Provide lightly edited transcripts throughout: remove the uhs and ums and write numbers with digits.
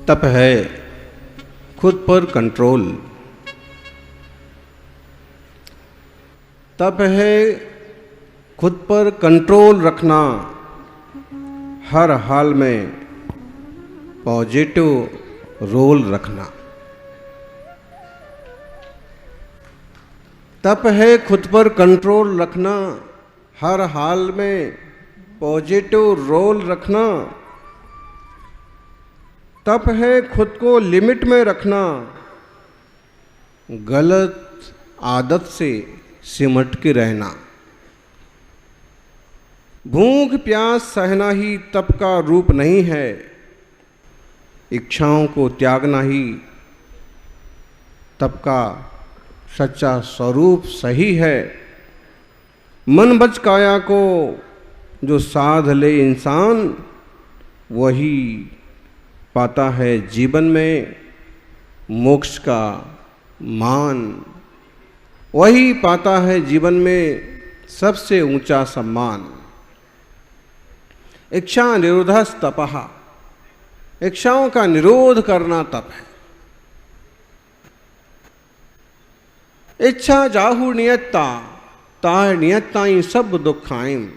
तप है खुद पर कंट्रोल। तप है खुद पर कंट्रोल रखना, हर हाल में पॉजिटिव रोल रखना। तप है खुद पर कंट्रोल रखना, हर हाल में पॉजिटिव रोल रखना। तप है खुद को लिमिट में रखना, गलत आदत से सिमट के रहना। भूख प्यास सहना ही तप का रूप नहीं है, इच्छाओं को त्यागना ही तप का सच्चा स्वरूप सही है। मन बच काया को जो साध ले इंसान, वही पाता है जीवन में मोक्ष का मान, वही पाता है जीवन में सबसे ऊंचा सम्मान। इच्छा निरोधस तपः, इच्छाओं का निरोध करना तप है। इच्छा जाहु नियत्ता, ताह नियत्ताई सब दुखाइम।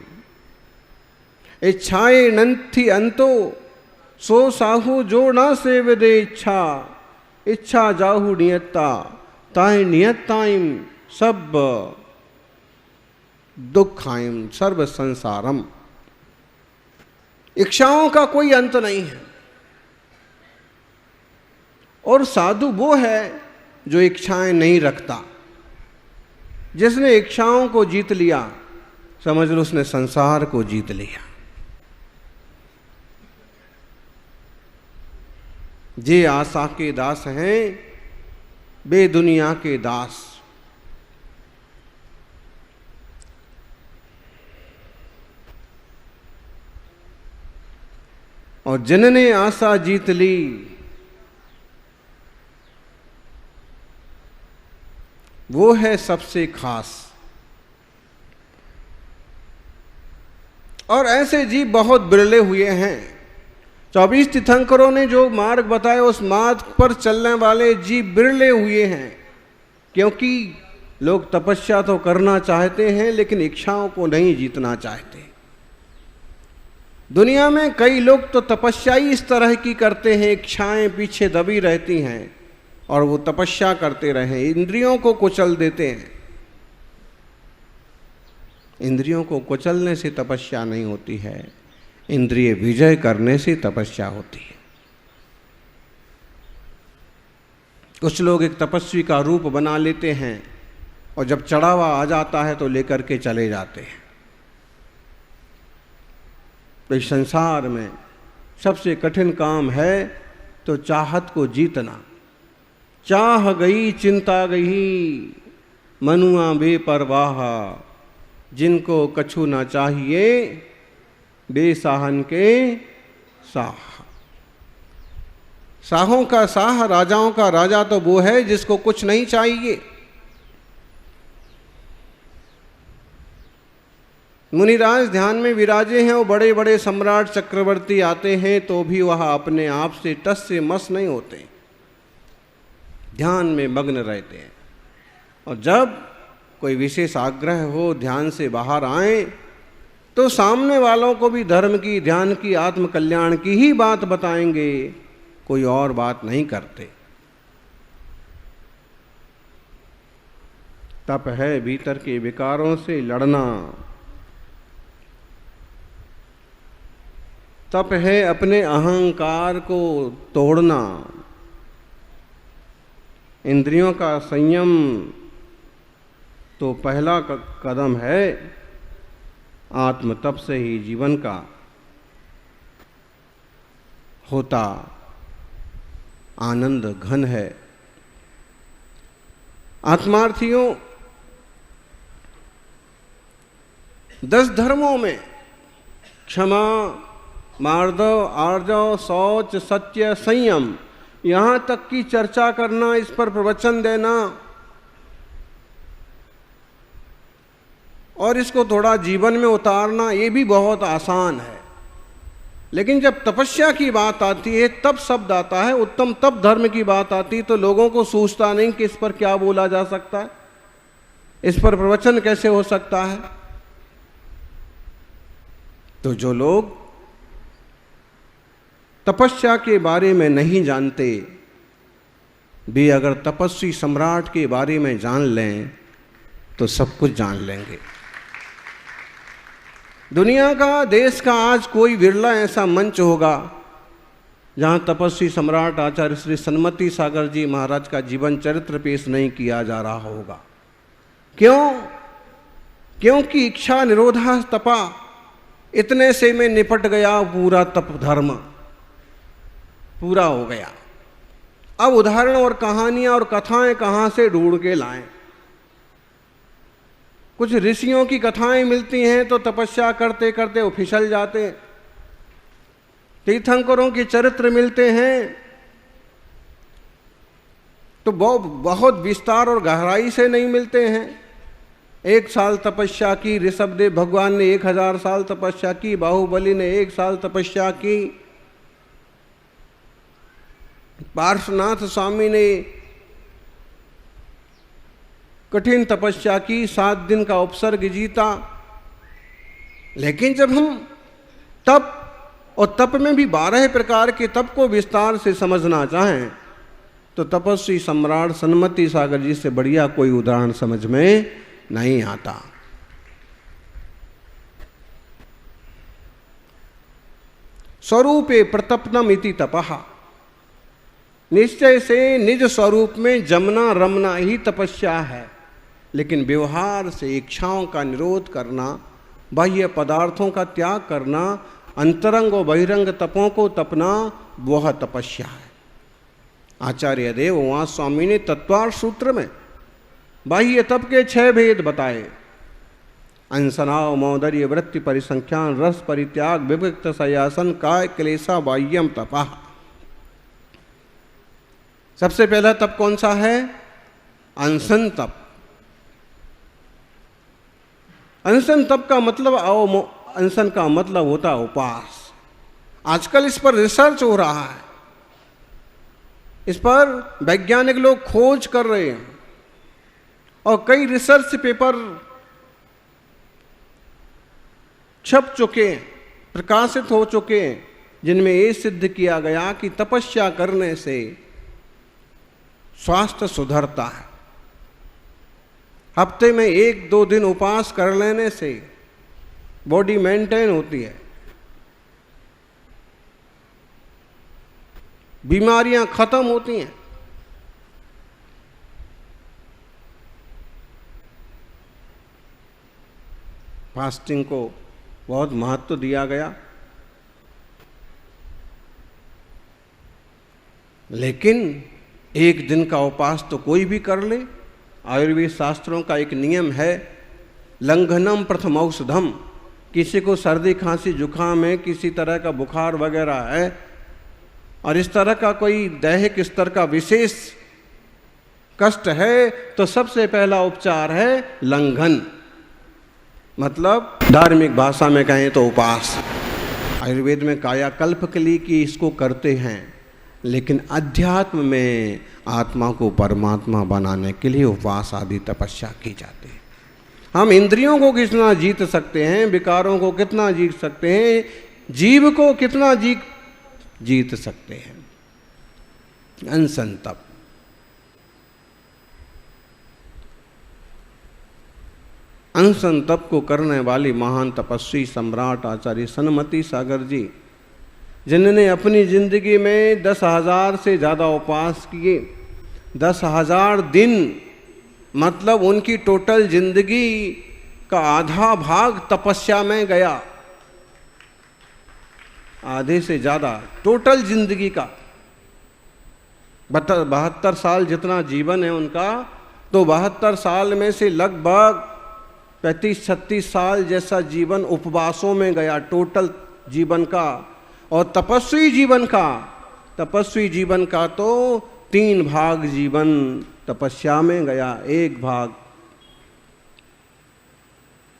इच्छाए नंथी अंतो, सो साहु जो ना सेवदे इच्छा। इच्छा जाहु नियत्ता, ताह नियत्ताइम सब दुखाइम सर्व संसारम। इच्छाओं का कोई अंत नहीं है, और साधु वो है जो इच्छाएं नहीं रखता। जिसने इच्छाओं को जीत लिया, समझ लो उसने संसार को जीत लिया। जे आशा के दास हैं बे दुनिया के दास। और जिनने आशा जीत ली, वो है सबसे खास। और ऐसे जीव बहुत बिरले हुए हैं। 24 तीर्थंकरों ने जो मार्ग बताया, उस मार्ग पर चलने वाले जीव बिरले हुए हैं। क्योंकि लोग तपस्या तो करना चाहते हैं, लेकिन इच्छाओं को नहीं जीतना चाहते। दुनिया में कई लोग तो तपस्या ही इस तरह की करते हैं, इच्छाएं पीछे दबी रहती हैं और वो तपस्या करते रहे, इंद्रियों को कुचल देते हैं। इंद्रियों को कुचलने से तपस्या नहीं होती है, इंद्रिय विजय करने से तपस्या होती है। कुछ लोग एक तपस्वी का रूप बना लेते हैं और जब चढ़ावा आ जाता है तो लेकर के चले जाते हैं। तो इस संसार में सबसे कठिन काम है तो चाहत को जीतना। चाह गई चिंता गई, मनुआ बेपरवाह। जिनको कछु ना चाहिए, बेसाहन के साह। साहों का साह, राजाओं का राजा तो वो है जिसको कुछ नहीं चाहिए। मुनिराज ध्यान में विराजे हैं, वो बड़े बड़े सम्राट चक्रवर्ती आते हैं तो भी वह अपने आप से टस से मस नहीं होते, ध्यान में मग्न रहते हैं। और जब कोई विशेष आग्रह हो, ध्यान से बाहर आए, तो सामने वालों को भी धर्म की, ध्यान की, आत्म कल्याण की ही बात बताएंगे, कोई और बात नहीं करते। तप है भीतर के विकारों से लड़ना। तप है अपने अहंकार को तोड़ना। इंद्रियों का संयम तो पहला कदम है। आत्म तप से ही जीवन का होता आनंद घन है। आत्मार्थियों, 10 धर्मों में क्षमा, मार्दव, आर्जव, शौच, सत्य, संयम, यहाँ तक की चर्चा करना, इस पर प्रवचन देना और इसको थोड़ा जीवन में उतारना, ये भी बहुत आसान है। लेकिन जब तपस्या की बात आती है, तप शब्द आता है, उत्तम तप धर्म की बात आती है, तो लोगों को सूझता नहीं कि इस पर क्या बोला जा सकता है, इस पर प्रवचन कैसे हो सकता है। तो जो लोग तपस्या के बारे में नहीं जानते भी अगर तपस्वी सम्राट के बारे में जान लें तो सब कुछ जान लेंगे। दुनिया का, देश का आज कोई विरला ऐसा मंच होगा जहां तपस्वी सम्राट आचार्य श्री सन्मति सागर जी महाराज का जीवन चरित्र पेश नहीं किया जा रहा होगा। क्यों? क्योंकि इच्छा निरोधा तपा, इतने से में निपट गया पूरा तप धर्म, पूरा हो गया। अब उदाहरण और कहानियां और कथाएं कहां से ढूंढ के लाएं? कुछ ऋषियों की कथाएं मिलती हैं तो तपस्या करते करते वो फिसल जाते हैं। तीर्थंकरों के चरित्र मिलते हैं तो बहुत विस्तार और गहराई से नहीं मिलते हैं। 1 साल तपस्या की ऋषभदेव भगवान ने, 1000 साल तपस्या की बाहुबली ने, 1 साल तपस्या की पार्श्वनाथ स्वामी ने, कठिन तपस्या की, 7 दिन का उपसर्ग जीता। लेकिन जब हम तप, और तप में भी 12 प्रकार के तप को विस्तार से समझना चाहें तो तपस्वी सम्राट सन्मति सागर जी से बढ़िया कोई उदाहरण समझ में नहीं आता। स्वरूपे प्रतपनम इति तपः, निश्चय से निज स्वरूप में जमना रमना ही तपस्या है। लेकिन व्यवहार से इच्छाओं का निरोध करना, बाह्य पदार्थों का त्याग करना, अंतरंग और बहिरंग तपों को तपना, वह तपस्या है। आचार्य देव वहाँ स्वामी ने तत्वार्थ सूत्र में बाह्य तप के 6 भेद बताए। अंसनाव मौदर्य वृत्ति परिसंख्यान रस परित्याग विविक्त सयासन काय क्लेशा बाह्यम तपा। सबसे पहला तप कौन सा है? अनशन तप। अनशन तप का मतलब, अनशन का मतलब होता है उपवास। आजकल इस पर रिसर्च हो रहा है, इस पर वैज्ञानिक लोग खोज कर रहे हैं और कई रिसर्च पेपर छप चुके हैं, प्रकाशित हो चुके हैं, जिनमें ये सिद्ध किया गया कि तपस्या करने से स्वास्थ्य सुधरता है। हफ्ते में 1-2 दिन उपवास कर लेने से बॉडी मेंटेन होती है, बीमारियां खत्म होती हैं। फास्टिंग को बहुत महत्व दिया गया, लेकिन 1 दिन का उपवास तो कोई भी कर ले। आयुर्वेद शास्त्रों का एक नियम है, लंघनम प्रथम औषधम। किसी को सर्दी खांसी जुकाम है, किसी तरह का बुखार वगैरह है और इस तरह का कोई दैहिक स्तर का विशेष कष्ट है, तो सबसे पहला उपचार है लंघन, मतलब धार्मिक भाषा में कहें तो उपवास। आयुर्वेद में कायाकल्प के लिए कि इसको करते हैं, लेकिन अध्यात्म में आत्मा को परमात्मा बनाने के लिए उपवास आदि तपस्या की जाती है। हम इंद्रियों को कितना जीत सकते हैं, विकारों को कितना जीत सकते हैं, जीव को कितना जीत सकते हैं। अनशन तप। अनशन तप को करने वाली महान तपस्वी सम्राट आचार्य सन्मति सागर जी, जिन्होंने अपनी जिंदगी में 10,000 से ज़्यादा उपवास किए, 10,000 दिन, मतलब उनकी टोटल जिंदगी का आधा भाग तपस्या में गया। आधे से ज़्यादा टोटल जिंदगी का 72 साल जितना जीवन है उनका, तो 72 साल में से लगभग 35-36 साल जैसा जीवन उपवासों में गया टोटल जीवन का। और तपस्वी जीवन का तो 3 भाग जीवन तपस्या में गया,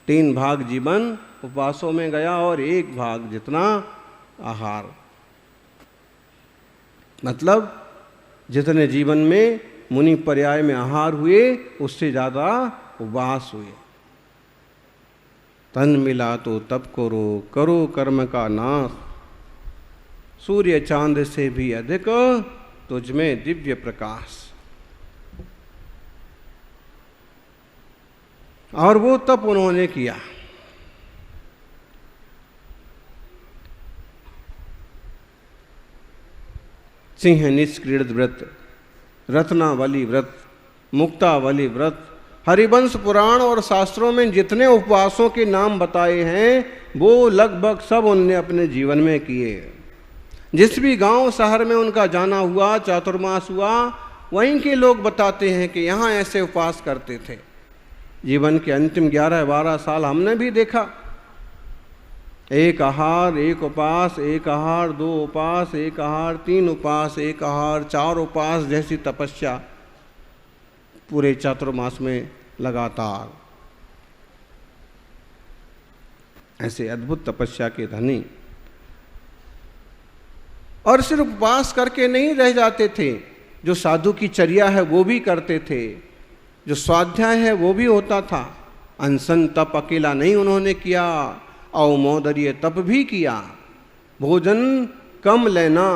3 भाग जीवन उपवासों में गया और 1 भाग जितना आहार, मतलब जितने जीवन में मुनि पर्याय में आहार हुए उससे ज्यादा उपवास हुए। तन मिला तो तप करो, करो कर्म का नाश, सूर्य चांद से भी अधिक तुझमें दिव्य प्रकाश। और वो तप उन्होंने किया। सिंह निष्क्रीडित व्रत, रत्नावली व्रत, मुक्तावली व्रत, हरिवंश पुराण और शास्त्रों में जितने उपवासों के नाम बताए हैं वो लगभग सब उनने अपने जीवन में किए। जिस भी गांव शहर में उनका जाना हुआ, चातुर्मास हुआ, वहीं के लोग बताते हैं कि यहाँ ऐसे उपवास करते थे। जीवन के अंतिम 11-12 साल हमने भी देखा, एक आहार, एक उपास, एक आहार, 2 उपास, एक आहार, 3 उपास, एक आहार, 4 उपास जैसी तपस्या पूरे चातुर्मास में लगातार। ऐसे अद्भुत तपस्या के धनी। और सिर्फ उपवास करके नहीं रह जाते थे, जो साधु की चर्या है वो भी करते थे, जो स्वाध्याय है वो भी होता था। अनशन तप अकेला नहीं उन्होंने किया, अवमोदर्य तप भी किया। भोजन कम लेना,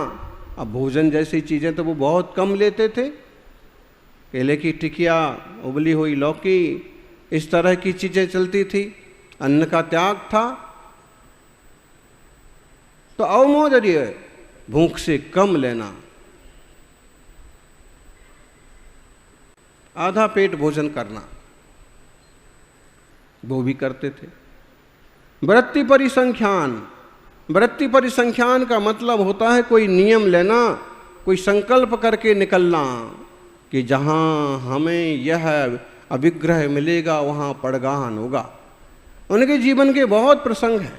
अब भोजन जैसी चीज़ें तो वो बहुत कम लेते थे, केले की टिकिया, उबली हुई लौकी, इस तरह की चीज़ें चलती थी, अन्न का त्याग था। तो अवमोदर्य, भूख से कम लेना, आधा पेट भोजन करना, वो भी करते थे। वृत्ति परिसंख्यान, वृत्ति परिसंख्यान का मतलब होता है कोई नियम लेना, कोई संकल्प करके निकलना कि जहाँ हमें यह अभिग्रह मिलेगा वहाँ पड़गाहन होगा। उनके जीवन के बहुत प्रसंग हैं।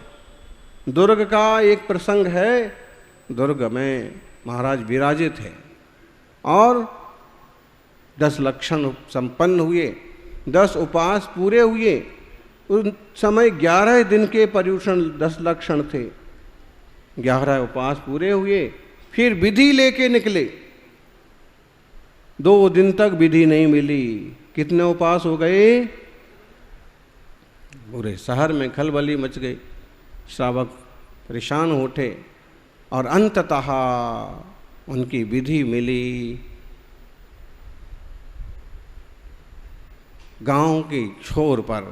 दुर्ग का एक प्रसंग है, दुर्ग में महाराज विराजित है और 10 लक्षण संपन्न हुए, 10 उपास पूरे हुए। उस समय 11 दिन के पर्युषण 10 लक्षण थे, 11 उपास पूरे हुए। फिर विधि लेके निकले, 2 दिन तक विधि नहीं मिली। कितने उपास हो गए? पूरे शहर में खलबली मच गई, श्रावक परेशान उठे और अंततः उनकी विधि मिली। गांव के छोर पर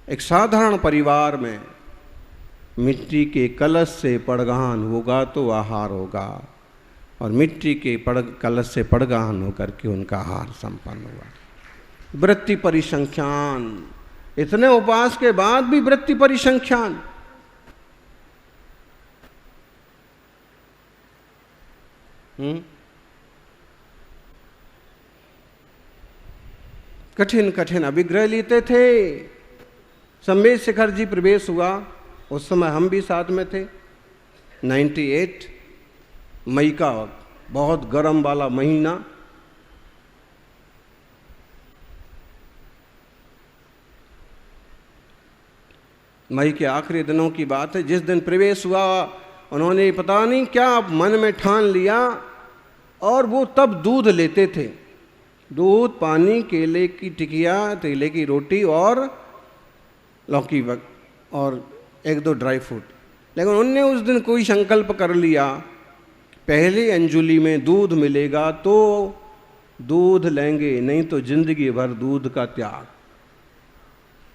एक साधारण परिवार में मिट्टी के कलश से पड़गाहन होगा तो आहार होगा, और मिट्टी के कलश से पड़गाहन होकर के उनका आहार संपन्न हुआ। वृत्ति परिसंख्यान, इतने उपास के बाद भी वृत्ति परिसंख्यान। कठिन कठिन अभिग्रह लेते थे। संवेद शिखर जी प्रवेश हुआ, उस समय हम भी साथ में थे। 98 मई का बहुत गर्म वाला महीना। मई के आखिरी दिनों की बात है। जिस दिन प्रवेश हुआ उन्होंने पता नहीं क्या मन में ठान लिया, और वो तब दूध लेते थे। दूध, पानी, केले की टिकिया, केले की रोटी और लौकी और 1-2 ड्राई फ्रूट। लेकिन उनने उस दिन कोई संकल्प कर लिया, पहली अंजुलि में दूध मिलेगा तो दूध लेंगे, नहीं तो जिंदगी भर दूध का त्याग।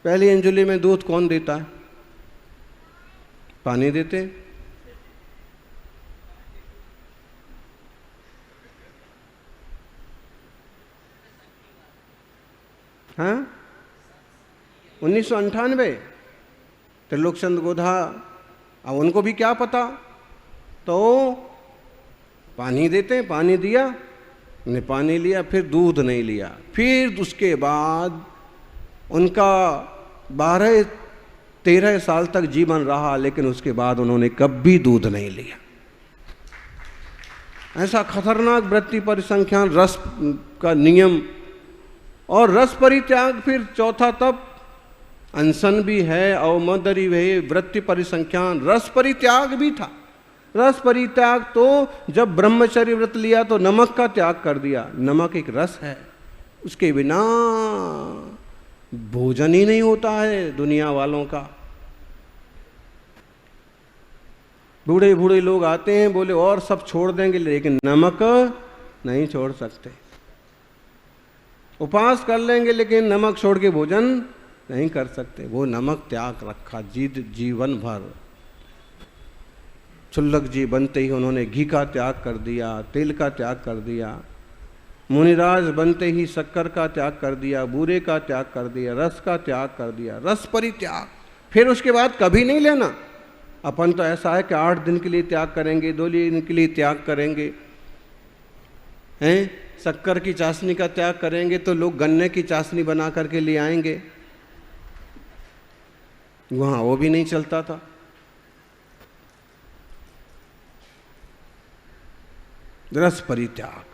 पहली अंजुलि में दूध कौन देता है? पानी देते। हाँ, 1998 त्रिलोकचंद गोधा, अब उनको भी क्या पता, तो पानी देते, पानी दिया, ने पानी लिया, फिर दूध नहीं लिया। फिर उसके बाद उनका 12-13 साल तक जीवन रहा, लेकिन उसके बाद उन्होंने कभी दूध नहीं लिया। ऐसा खतरनाक वृत्ति परिसंख्यान, रस का नियम और रस परित्याग। फिर चौथा तप अनशन भी है, अवमदरी वे वृत्ति परिसंख्यान, रस परित्याग भी था। रस परित्याग तो जब ब्रह्मचर्य व्रत लिया तो नमक का त्याग कर दिया। नमक एक रस है, उसके बिना भोजन ही नहीं होता है दुनिया वालों का। बूढ़े बूढ़े लोग आते हैं, बोले और सब छोड़ देंगे लेकिन नमक नहीं छोड़ सकते। उपवास कर लेंगे लेकिन नमक छोड़ के भोजन नहीं कर सकते। वो नमक त्याग रखा जीवन भर। चुल्लक जी बनते ही उन्होंने घी का त्याग कर दिया, तेल का त्याग कर दिया। मुनिराज बनते ही शक्कर का त्याग कर दिया, बूरे का त्याग कर दिया, रस का त्याग कर दिया, रस परित्याग। फिर उसके बाद कभी नहीं लेना। अपन तो ऐसा है कि 8 दिन के लिए त्याग करेंगे, 2 दिन के लिए त्याग करेंगे, हैं? शक्कर की चाशनी का त्याग करेंगे तो लोग गन्ने की चाशनी बना करके ले आएंगे, वहां वो भी नहीं चलता था। रस परित्याग,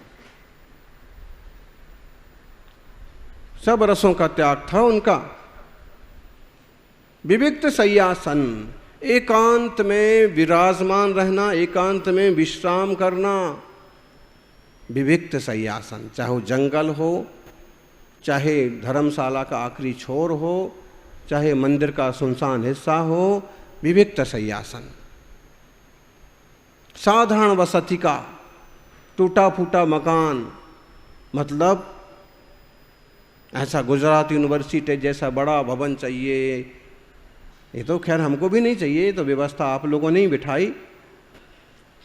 सब रसों का त्याग था उनका। विविक्त शय्यासन, एकांत में विराजमान रहना, एकांत में विश्राम करना। विविक्त शय्यासन, चाहे वो जंगल हो, चाहे धर्मशाला का आखिरी छोर हो, चाहे मंदिर का सुनसान हिस्सा हो, विविक्त शय्यासन। साधारण वसति का टूटा फूटा मकान, मतलब ऐसा गुजरात यूनिवर्सिटी जैसा बड़ा भवन चाहिए। ये तो खैर हमको भी नहीं चाहिए, तो व्यवस्था आप लोगों ने ही बिठाई।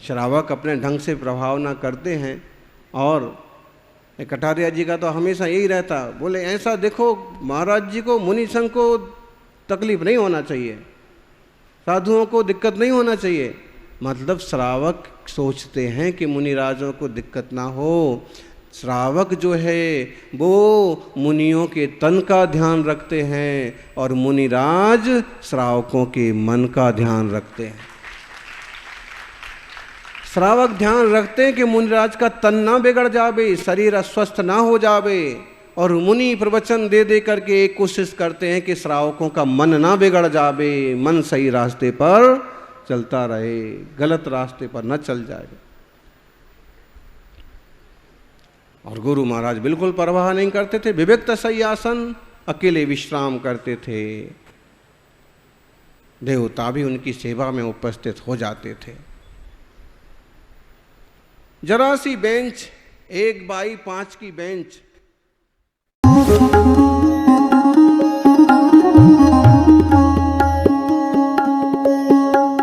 श्रावक अपने ढंग से प्रभाव ना करते हैं। और कटारिया जी का तो हमेशा यही रहता, बोले ऐसा देखो महाराज जी को, मुनि संघ को तकलीफ नहीं होना चाहिए, साधुओं को दिक्कत नहीं होना चाहिए। मतलब श्रावक सोचते हैं कि मुनिराजों को दिक्कत ना हो। श्रावक जो है वो मुनियों के तन का ध्यान रखते हैं और मुनिराज श्रावकों के मन का ध्यान रखते हैं। श्रावक ध्यान रखते हैं कि मुनिराज का तन ना बिगड़ जावे, शरीर अस्वस्थ ना हो जावे, और मुनि प्रवचन दे दे करके एक कोशिश करते हैं कि श्रावकों का मन ना बिगड़ जावे, मन सही रास्ते पर चलता रहे, गलत रास्ते पर न चल जाए। और गुरु महाराज बिल्कुल परवाह नहीं करते थे। विविक्त शय्यासन, अकेले विश्राम करते थे। देवता भी उनकी सेवा में उपस्थित हो जाते थे। जरा सी बेंच, 1x5 की बेंच,